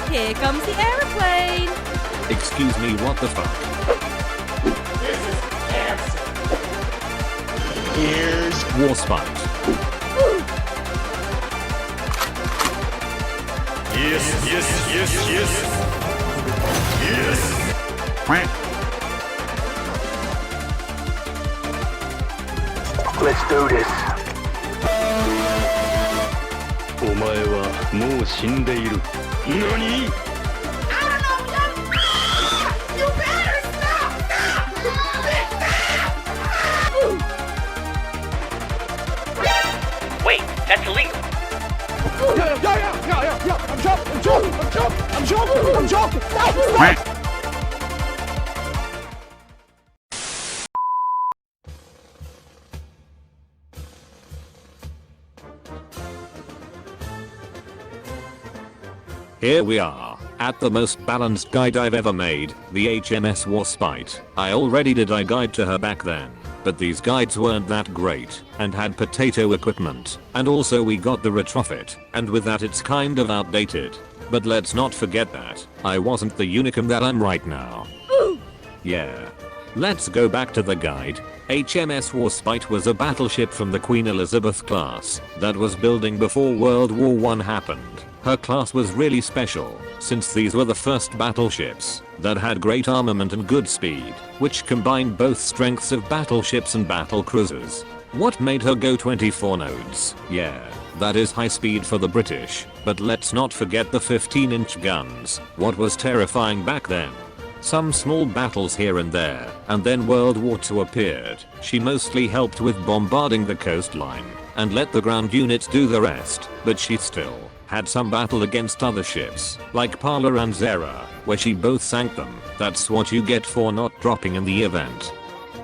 Here comes the aeroplane. Excuse me, what the fuck? This is cancer. Here's Warspite. Yes, yes, yes, yes. Yes. Let's do this. お前はもう死んでいる。何？ Wait, that's illegal. Yeah, I'm joking. Stop. Here we are, at the most balanced guide I've ever made, the HMS Warspite. I already did a guide to her back then, but these guides weren't that great, and had potato equipment, and also we got the Retrofit, and with that it's kind of outdated. But let's not forget that, I wasn't the unicum that I'm right now. Yeah. Let's go back to the guide. HMS Warspite was a battleship from the Queen Elizabeth class that was building before World War I happened. Her class was really special, since these were the first battleships that had great armament and good speed, which combined both strengths of battleships and battle cruisers. What made her go 24 nodes? Yeah, that is high speed for the British, but let's not forget the 15-inch guns. What was terrifying back then? Some small battles here and there, and then World War II appeared. She mostly helped with bombarding the coastline, and let the ground units do the rest, but she still had some battle against other ships, like Parla and Zera, where she both sank them. That's what you get for not dropping in the event.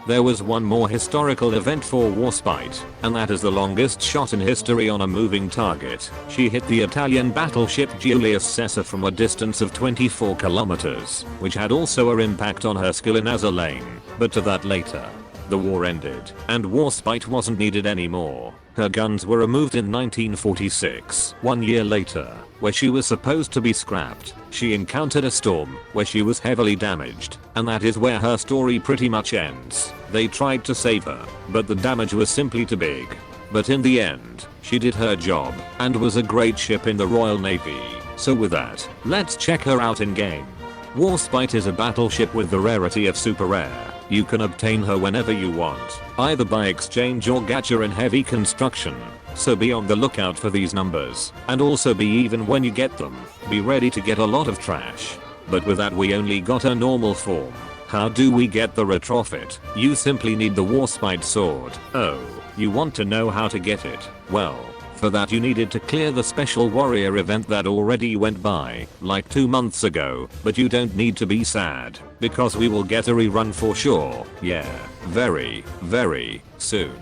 There was one more historical event for Warspite, and that is the longest shot in history on a moving target. She hit the Italian battleship Julius Caesar from a distance of 24 kilometers, which had also an impact on her skill in Azur lane, but to that later. The war ended, and Warspite wasn't needed anymore. Her guns were removed in 1946, 1 year later, where she was supposed to be scrapped. She encountered a storm, where she was heavily damaged, and that is where her story pretty much ends. They tried to save her, but the damage was simply too big. But in the end, she did her job, and was a great ship in the Royal Navy. So with that, let's check her out in game. Warspite is a battleship with the rarity of super rare. You can obtain her whenever you want, either by exchange or gacha in heavy construction. So be on the lookout for these numbers, and also be even when you get them, be ready to get a lot of trash. But with that we only got her normal form. How do we get the Retrofit? You simply need the Warspite sword. Oh, you want to know how to get it? Well, for that you needed to clear the special warrior event that already went by, like 2 months ago, but you don't need to be sad, because we will get a rerun for sure, yeah, very, very soon.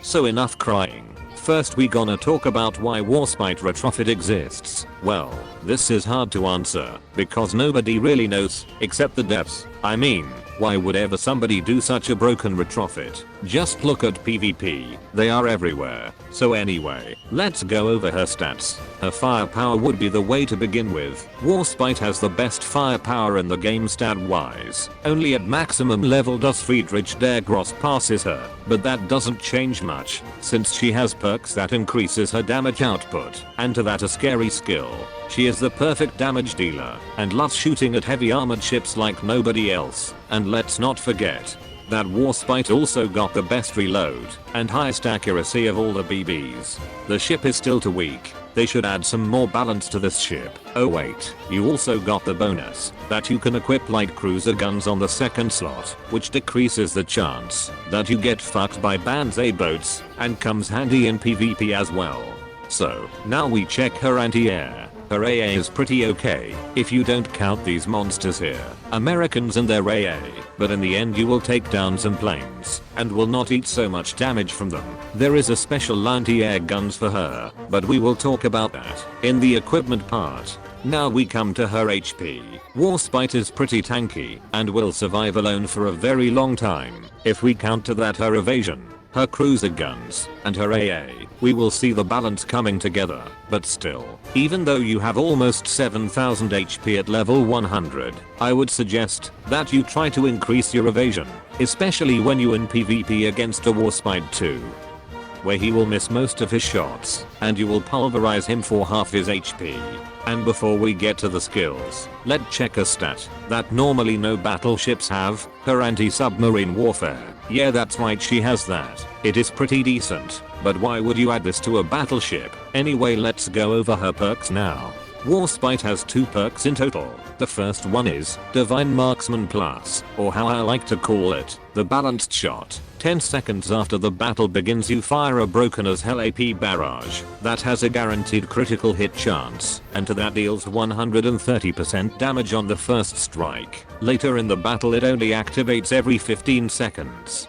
So enough crying. First we gonna talk about why Warspite Retrofit exists. Well, this is hard to answer, because nobody really knows, except the devs. I mean, why would ever somebody do such a broken retrofit? Just look at PvP, they are everywhere. So anyway, let's go over her stats. Her firepower would be the way to begin with. Warspite has the best firepower in the game stat wise. Only at maximum level does Friedrich der Gross passes her, but that doesn't change much, since she has perks that increases her damage output, and to that a scary skill. She is the perfect damage dealer, and loves shooting at heavy armored ships like nobody else. And let's not forget that Warspite also got the best reload and highest accuracy of all the BBs. The ship is still too weak. They should add some more balance to this ship. Oh wait, you also got the bonus that you can equip light cruiser guns on the second slot, which decreases the chance that you get fucked by Banzai boats, and comes handy in PvP as well. So, now we check her anti-air. Her AA is pretty okay, if you don't count these monsters here, Americans and their AA, but in the end you will take down some planes, and will not eat so much damage from them. There is a special anti-air guns for her, but we will talk about that in the equipment part. Now we come to her HP. Warspite is pretty tanky, and will survive alone for a very long time, if we count to that her evasion. her cruiser guns, and her AA, we will see the balance coming together. But still, even though you have almost 7000 HP at level 100, I would suggest that you try to increase your evasion, especially when you in PvP against a Warspite 2, where he will miss most of his shots, and you will pulverize him for half his HP. And before we get to the skills, let's check a stat that normally no battleships have, her anti-submarine warfare. Yeah, that's right, she has that. It is pretty decent, but why would you add this to a battleship? Anyway, let's go over her perks now. Warspite has 2 perks in total. The first one is Divine Marksman Plus, or how I like to call it, the balanced shot. 10 seconds after the battle begins you fire a broken as hell AP barrage that has a guaranteed critical hit chance, and to that deals 130% damage on the first strike. Later in the battle it only activates every 15 seconds.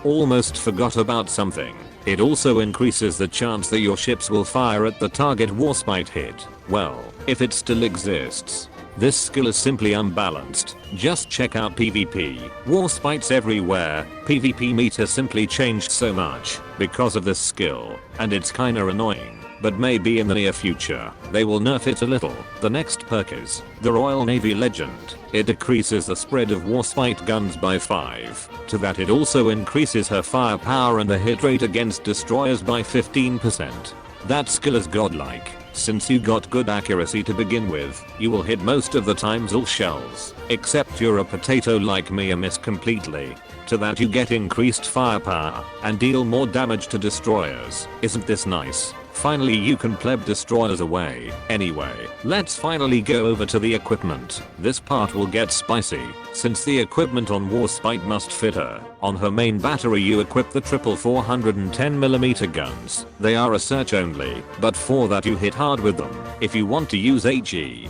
Almost forgot about something. It also increases the chance that your ships will fire at the target Warspite hit. Well, if it still exists. This skill is simply unbalanced. Just check out PvP. Warspites everywhere. PvP meta simply changed so much because of this skill, and it's kinda annoying. But maybe in the near future, they will nerf it a little. The next perk is the Royal Navy Legend. It decreases the spread of Warspite guns by 5. To that it also increases her firepower and the hit rate against destroyers by 15%. That skill is godlike. Since you got good accuracy to begin with, you will hit most of the times all shells, except you're a potato like me and miss completely. To that you get increased firepower and deal more damage to destroyers. Isn't this nice? Finally you can pleb destroyers away. Anyway, let's finally go over to the equipment. This part will get spicy, since the equipment on Warspite must fit her. On her main battery you equip the triple 410mm guns. They are a search only, but for that you hit hard with them. If you want to use HE,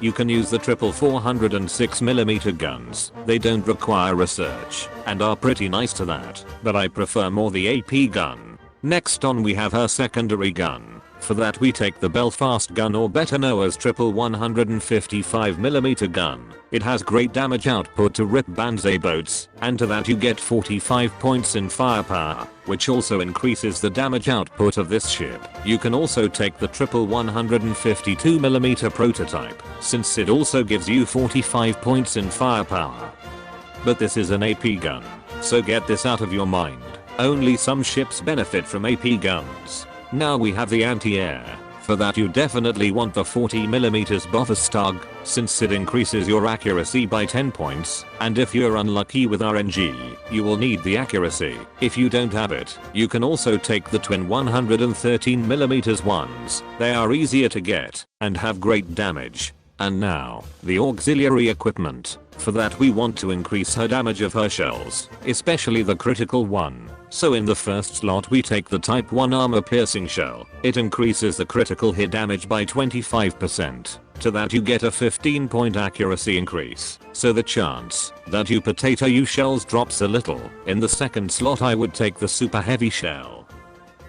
you can use the triple 406mm guns. They don't require research, and are pretty nice to that, but I prefer more the AP gun. Next on we have her secondary gun. For that we take the Belfast gun, or better known as triple 155mm gun. It has great damage output to rip Banzai boats, and to that you get 45 points in firepower, which also increases the damage output of this ship. You can also take the triple 152mm prototype, since it also gives you 45 points in firepower. But this is an AP gun, so get this out of your mind. Only some ships benefit from AP guns. Now we have the anti-air. For that you definitely want the 40mm Bofferstag, since it increases your accuracy by 10 points, and if you're unlucky with RNG, you will need the accuracy. If you don't have it, you can also take the twin 113mm ones. They are easier to get, and have great damage. And now, the auxiliary equipment. For that we want to increase her damage of her shells, especially the critical one. So in the first slot we take the type 1 armor piercing shell. It increases the critical hit damage by 25%. To that you get a 15-point accuracy increase, so the chance that you potato you shells drops a little. In the second slot I would take the super heavy shell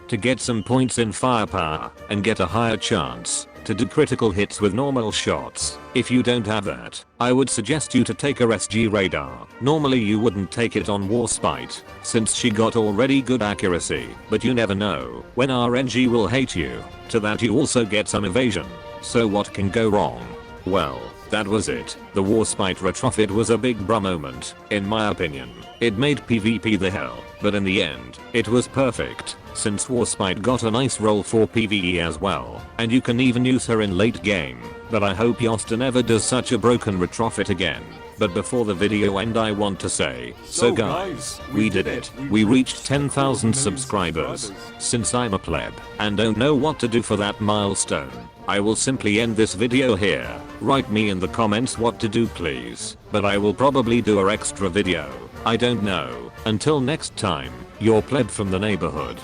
to get some points in firepower and get a higher chance to do critical hits with normal shots. If you don't have that, I would suggest you to take her SG radar. Normally you wouldn't take it on Warspite, since she got already good accuracy, but you never know when RNG will hate you. To that you also get some evasion. So what can go wrong? Well, that was it. The Warspite Retrofit was a big bruh moment, in my opinion. It made PvP the hell, but in the end, it was perfect, since Warspite got a nice role for PvE as well, and you can even use her in late game. But I hope Yosta never does such a broken Retrofit again. But before the video end I want to say, so guys, we did it. We reached 10,000 subscribers. Since I'm a pleb, and don't know what to do for that milestone, I will simply end this video here. Write me in the comments what to do please, but I will probably do a extra video. I don't know. Until next time, your pleb from the neighborhood.